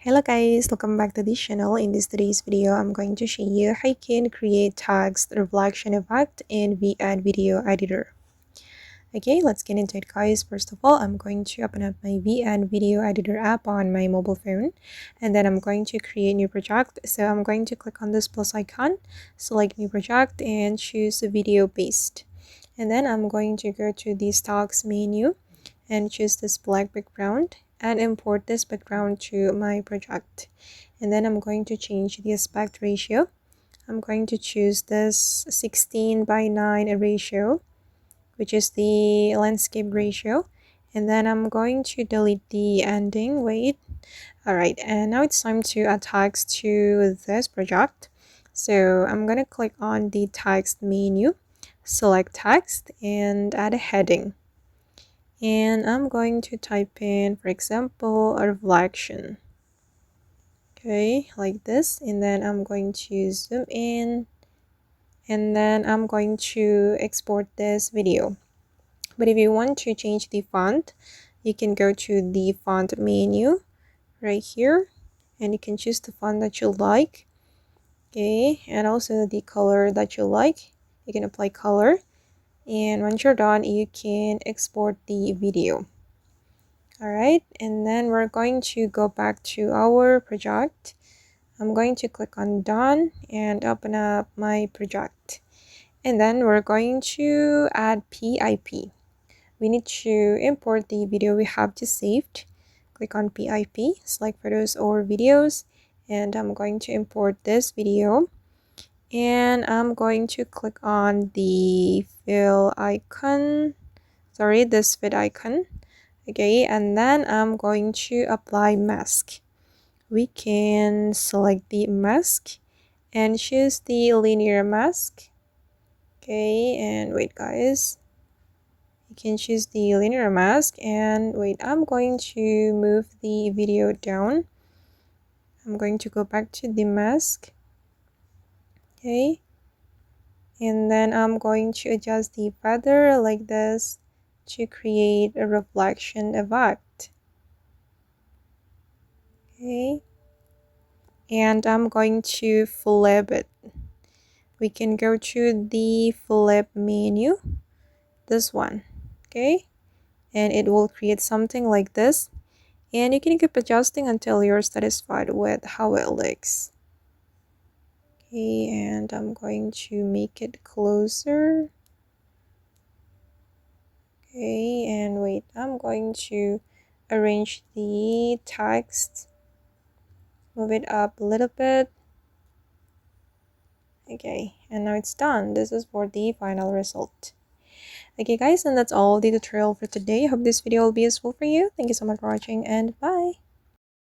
Hello guys, welcome back to this channel. In today's video, I'm going to show you how you can create text reflection effect in VN Video Editor. Okay, let's get into it guys. First of all, I'm going to open up my VN Video Editor app on my mobile phone, and then I'm going to create new project. So I'm going to click on this plus icon, select new project, and choose video based. And then I'm going to go to the stocks menu and choose this black background and import this background to my project. And then I'm going to change the aspect ratio. I'm going to choose this 16:9 ratio, which is the landscape ratio. And then I'm going to delete the ending. Wait. Alright, and now it's time to add text to this project. So I'm going to click on the text menu, select text, and add a heading. And I'm going to type in, for example, a reflection. Okay, like this. And then I'm going to zoom in. And then I'm going to export this video. But if you want to change the font, you can go to the font menu right here. And you can choose the font that you like. Okay, and also the color that you like. You can apply color. And once you're done, you can export the video. Alright, and then we're going to go back to our project. I'm going to click on done and open up my project. And then we're going to add PIP. We need to import the video we have just saved. Click on PIP, select photos or videos, and I'm going to import this video. And I'm going to click on the fill icon, this fit icon. Okay, and then I'm going to apply mask. We can select the mask and choose the linear mask. Okay, and wait guys, you can choose the linear mask, and wait, I'm going to move the video down. I'm going to go back to the mask. Okay, and then I'm going to adjust the feather like this to create a reflection effect. Okay, and I'm going to flip it. We can go to the flip menu, this one. Okay, and it will create something like this, and you can keep adjusting until you're satisfied with how it looks. Okay, and I'm going to make it closer. Okay, and wait, I'm going to arrange the text, move it up a little bit. Okay, and now it's done. This is for the final result. Okay guys, and that's all the tutorial for today. Hope this video will be useful for you. Thank you so much for watching, and bye.